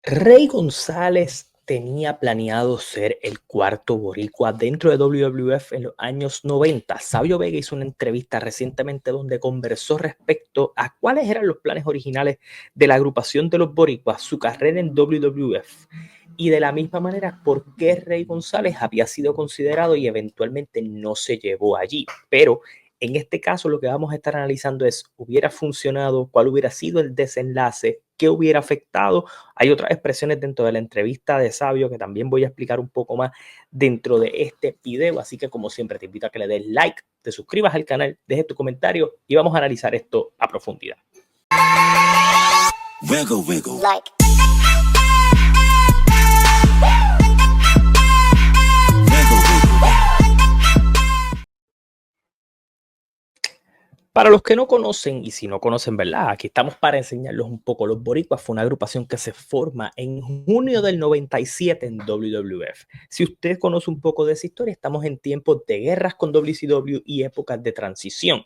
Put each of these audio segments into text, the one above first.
Rey González tenía planeado ser el cuarto boricua dentro de WWF en los años 90. Sabio Vega hizo una entrevista recientemente donde conversó respecto a cuáles eran los planes originales de la agrupación de los boricuas, su carrera en WWF y de la misma manera por qué Rey González había sido considerado y eventualmente no se llevó allí. Pero en este caso lo que vamos a estar analizando es, ¿hubiera funcionado? ¿Cuál hubiera sido el desenlace? ¿Qué hubiera afectado? Hay otras expresiones dentro de la entrevista de Sabio que también voy a explicar un poco más dentro de este video, así que como siempre te invito a que le des like, te suscribas al canal, dejes tu comentario y vamos a analizar esto a profundidad. Wiggle, wiggle. Like. Para los que no conocen, y si no conocen, ¿verdad? Aquí estamos para enseñarlos un poco. Los Boricuas fue una agrupación que se forma en junio del 97 en WWF. Si usted conoce un poco de esa historia, estamos en tiempos de guerras con WCW y épocas de transición.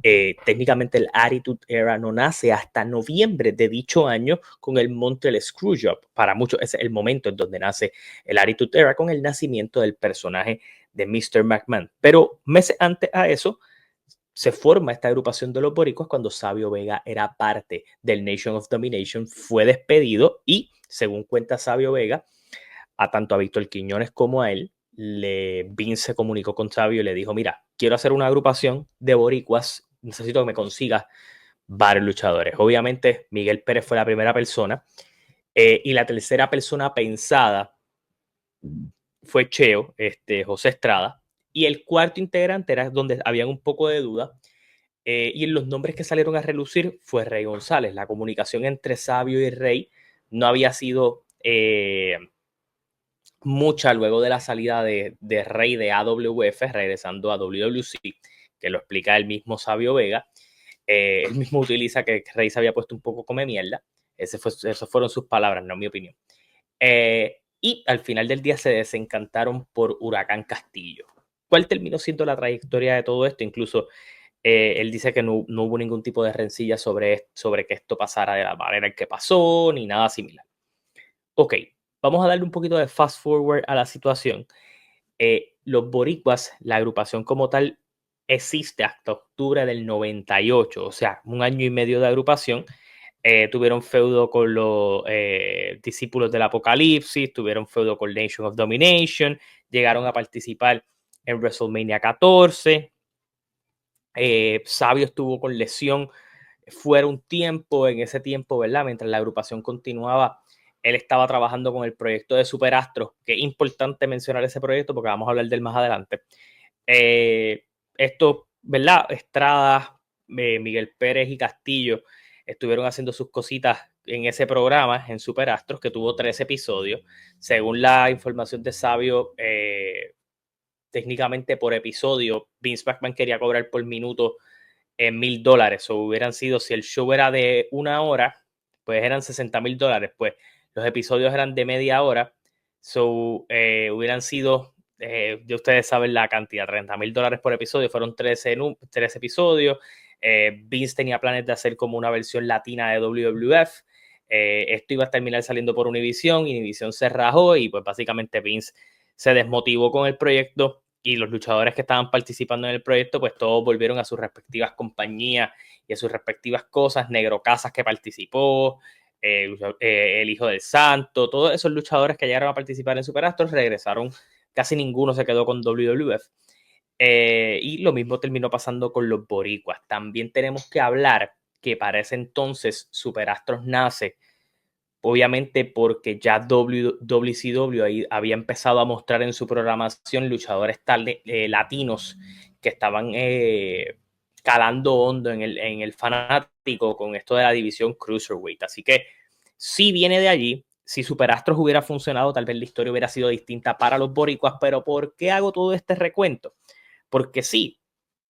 Técnicamente el Attitude Era no nace hasta noviembre de dicho año con el Montreal Screwjob. Para muchos es el momento en donde nace el Attitude Era con el nacimiento del personaje de Mr. McMahon. Pero meses antes a eso, se forma esta agrupación de los boricuas cuando Sabio Vega era parte del Nation of Domination, fue despedido y, según cuenta Sabio Vega, a tanto a Víctor Quiñones como a él, Vince se comunicó con Sabio y le dijo, mira, quiero hacer una agrupación de boricuas, necesito que me consigas varios luchadores. Obviamente, Miguel Pérez fue la primera persona y la tercera persona pensada fue Cheo, José Estrada, y el cuarto integrante era donde había un poco de duda. Y en los nombres que salieron a relucir fue Rey González. La comunicación entre Sabio y Rey no había sido mucha luego de la salida de Rey de AWF, regresando a WWC, que lo explica el mismo Sabio Vega. Él mismo utiliza que Rey se había puesto un poco come mierda. Esas fueron sus palabras, no mi opinión. Y al final del día se desencantaron por Huracán Castillo. ¿Cuál terminó siendo la trayectoria de todo esto? Incluso él dice que no hubo ningún tipo de rencilla sobre que esto pasara de la manera en que pasó, ni nada similar. Ok, vamos a darle un poquito de fast forward a la situación. Los Boricuas, la agrupación como tal, existe hasta octubre del 98, o sea, un año y medio de agrupación. Tuvieron feudo con los discípulos del Apocalipsis, tuvieron feudo con Nation of Domination, llegaron a participar en WrestleMania 14. Sabio estuvo con lesión fuera un tiempo, en ese tiempo, ¿verdad? Mientras la agrupación continuaba, él estaba trabajando con el proyecto de Superastro, que es importante mencionar ese proyecto porque vamos a hablar de él más adelante. Esto, ¿verdad? Estrada, Miguel Pérez y Castillo estuvieron haciendo sus cositas en ese programa, en Superastros, que tuvo 3 episodios. Según la información de Sabio, técnicamente por episodio, Vince McMahon quería cobrar por minuto en $1,000. O hubieran sido, si el show era de 1 hora, pues eran $60,000. Pues los episodios eran de media hora. Hubieran sido, ya ustedes saben la cantidad, $30,000 por episodio. Fueron 13 episodios. Vince tenía planes de hacer como una versión latina de WWF. Esto iba a terminar saliendo por Univision. Univision se rajó y pues básicamente Vince se desmotivó con el proyecto y los luchadores que estaban participando en el proyecto, pues todos volvieron a sus respectivas compañías y a sus respectivas cosas. Negro Casas, que participó, el Hijo del Santo, todos esos luchadores que llegaron a participar en Superastros regresaron, casi ninguno se quedó con WWF. Y lo mismo terminó pasando con los boricuas. También tenemos que hablar que para ese entonces Superastros nace obviamente porque ya WCW ahí había empezado a mostrar en su programación luchadores latinos que estaban calando hondo en el fanático con esto de la división Cruiserweight. Así que sí viene de allí. Si Superastros hubiera funcionado, tal vez la historia hubiera sido distinta para los boricuas. Pero ¿por qué hago todo este recuento? Porque sí,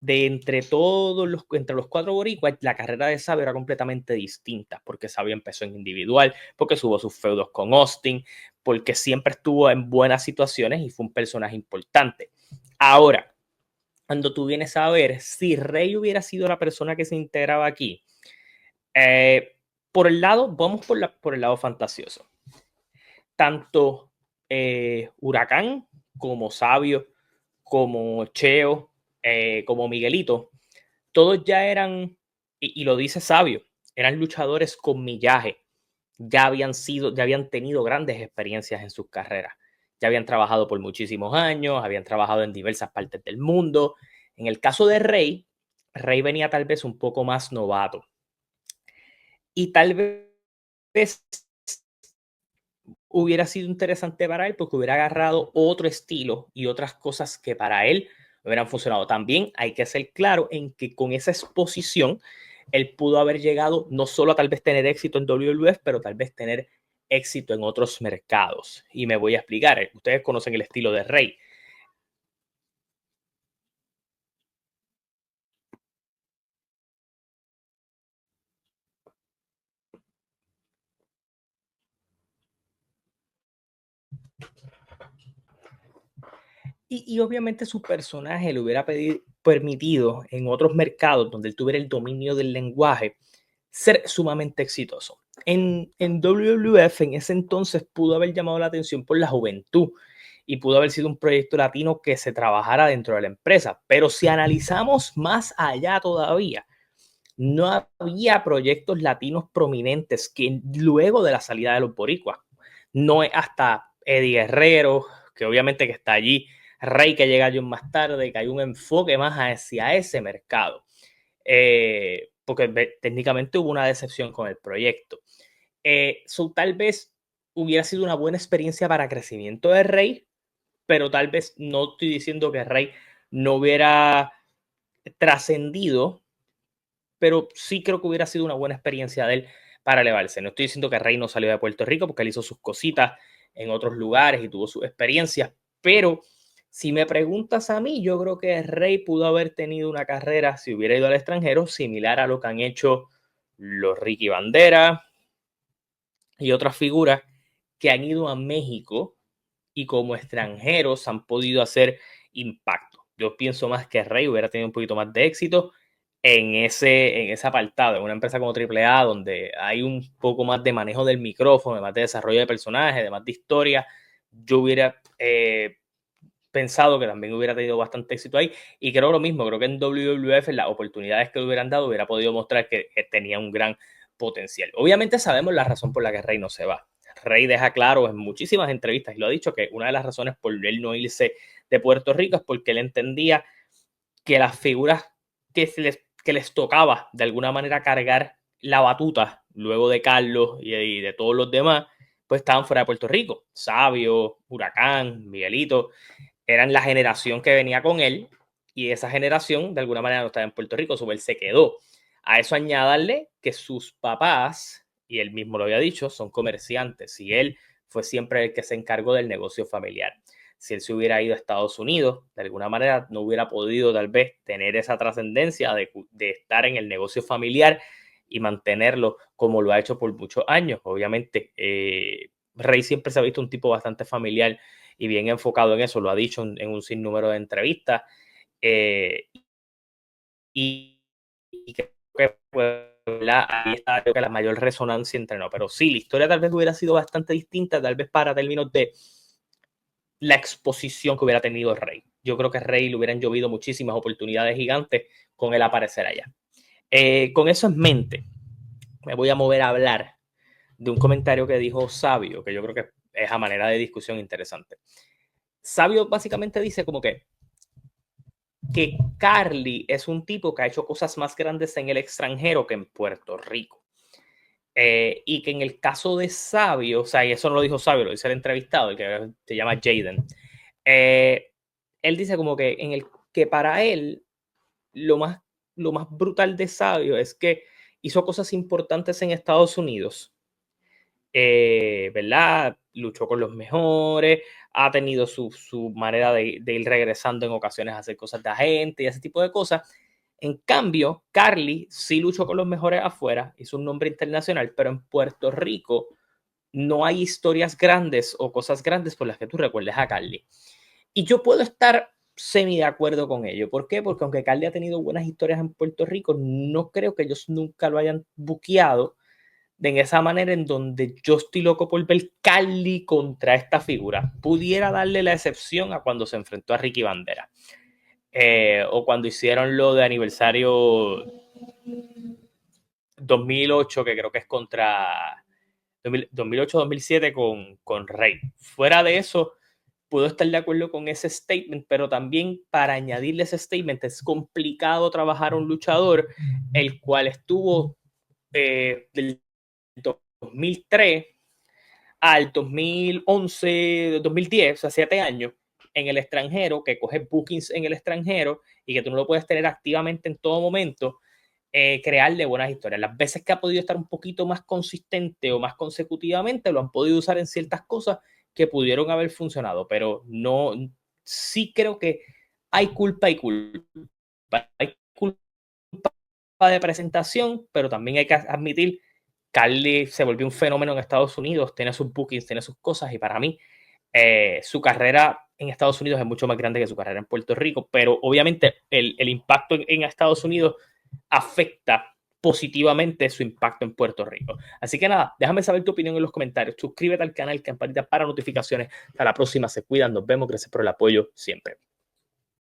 entre los 4 boricuas, la carrera de Sabio era completamente distinta, porque Sabio empezó en individual, porque subo sus feudos con Austin, porque siempre estuvo en buenas situaciones y fue un personaje importante. Ahora, cuando tú vienes a ver si Rey hubiera sido la persona que se integraba aquí, por el lado, vamos por el lado fantasioso. tanto Huracán como Sabio, como Cheo, como Miguelito, todos ya eran, y lo dice Sabio, eran luchadores con millaje, ya habían tenido grandes experiencias en sus carreras, ya habían trabajado por muchísimos años, habían trabajado en diversas partes del mundo. En el caso de Rey, Rey venía tal vez un poco más novato y tal vez hubiera sido interesante para él porque hubiera agarrado otro estilo y otras cosas que para él hubieran funcionado. También hay que ser claro en que con esa exposición él pudo haber llegado no solo a tal vez tener éxito en WWF, pero tal vez tener éxito en otros mercados. Y me voy a explicar. Ustedes conocen el estilo de Rey. Y obviamente su personaje le hubiera permitido en otros mercados donde él tuviera el dominio del lenguaje ser sumamente exitoso. En WWF en ese entonces pudo haber llamado la atención por la juventud y pudo haber sido un proyecto latino que se trabajara dentro de la empresa. Pero si analizamos más allá todavía, no había proyectos latinos prominentes que luego de la salida de los boricuas. No es hasta Eddie Guerrero, que obviamente que está allí, Rey que llega años más tarde, que hay un enfoque más hacia ese mercado. Porque técnicamente hubo una decepción con el proyecto. Tal vez hubiera sido una buena experiencia para crecimiento de Rey, pero tal vez no estoy diciendo que Rey no hubiera trascendido, pero sí creo que hubiera sido una buena experiencia de él para elevarse. No estoy diciendo que Rey no salió de Puerto Rico porque él hizo sus cositas en otros lugares y tuvo sus experiencias, pero si me preguntas a mí, yo creo que Rey pudo haber tenido una carrera, si hubiera ido al extranjero, similar a lo que han hecho los Ricky Bandera y otras figuras que han ido a México y como extranjeros han podido hacer impacto. Yo pienso más que Rey hubiera tenido un poquito más de éxito en ese apartado, en una empresa como AAA, donde hay un poco más de manejo del micrófono, más de desarrollo de personajes, de más de historia. Yo hubiera pensado que también hubiera tenido bastante éxito ahí. Y creo lo mismo, creo que en WWF las oportunidades que le hubieran dado hubiera podido mostrar que tenía un gran potencial. Obviamente sabemos la razón por la que Rey no se va. Rey deja claro en muchísimas entrevistas, y lo ha dicho, que una de las razones por él no irse de Puerto Rico es porque él entendía que las figuras que les tocaba de alguna manera cargar la batuta luego de Carlos y de todos los demás, pues estaban fuera de Puerto Rico. Sabio, Huracán, Miguelito, eran la generación que venía con él y esa generación de alguna manera no estaba en Puerto Rico, so él se quedó. A eso añadirle que sus papás, y él mismo lo había dicho, son comerciantes y él fue siempre el que se encargó del negocio familiar. Si él se hubiera ido a Estados Unidos, de alguna manera no hubiera podido tal vez tener esa trascendencia de estar en el negocio familiar y mantenerlo como lo ha hecho por muchos años. Obviamente, Rey siempre se ha visto un tipo bastante familiar y bien enfocado en eso, lo ha dicho en un sinnúmero de entrevistas. Eh, y creo que pues, ahí está creo que la mayor resonancia entre no. Pero sí, la historia tal vez hubiera sido bastante distinta, tal vez para términos de la exposición que hubiera tenido Rey. Yo creo que Rey le hubieran llovido muchísimas oportunidades gigantes con él aparecer allá. Con eso en mente, me voy a mover a hablar de un comentario que dijo Sabio, que yo creo que es a manera de discusión interesante. Sabio básicamente dice como que Carly es un tipo que ha hecho cosas más grandes en el extranjero que en Puerto Rico. Y que en el caso de Sabio, o sea, y eso no lo dijo Sabio, lo dice el entrevistado, el que se llama Jaden. Él dice como que en el que para él lo más brutal de Sabio es que hizo cosas importantes en Estados Unidos, ¿verdad? Luchó con los mejores, ha tenido su manera de ir regresando en ocasiones a hacer cosas de agente y ese tipo de cosas. En cambio, Carly sí luchó con los mejores afuera, hizo un nombre internacional, pero en Puerto Rico no hay historias grandes o cosas grandes por las que tú recuerdes a Carly. Y yo puedo estar semi de acuerdo con ello. ¿Por qué? Porque aunque Carly ha tenido buenas historias en Puerto Rico, no creo que ellos nunca lo hayan buqueado en esa manera en donde yo estoy loco por ver Carly contra esta figura. Pudiera darle la excepción a cuando se enfrentó a Ricky Bandera. O cuando hicieron lo de aniversario 2008, que creo que es contra 2008-2007 con Rey. Fuera de eso, puedo estar de acuerdo con ese statement, pero también para añadirle ese statement es complicado trabajar a un luchador el cual estuvo del 2003 al 2011, 2010, o sea, 7 años en el extranjero, que coge bookings en el extranjero y que tú no lo puedes tener activamente en todo momento, crearle buenas historias. Las veces que ha podido estar un poquito más consistente o más consecutivamente, lo han podido usar en ciertas cosas que pudieron haber funcionado, pero no, sí creo que hay culpa y culpa. Hay culpa de presentación, pero también hay que admitir, Carly se volvió un fenómeno en Estados Unidos, tiene sus bookings, tiene sus cosas, y para mí su carrera en Estados Unidos es mucho más grande que su carrera en Puerto Rico, pero obviamente el impacto en Estados Unidos afecta positivamente su impacto en Puerto Rico. Así que nada, déjame saber tu opinión en los comentarios, suscríbete al canal, campanita para notificaciones. Hasta la próxima, se cuidan, nos vemos, gracias por el apoyo siempre.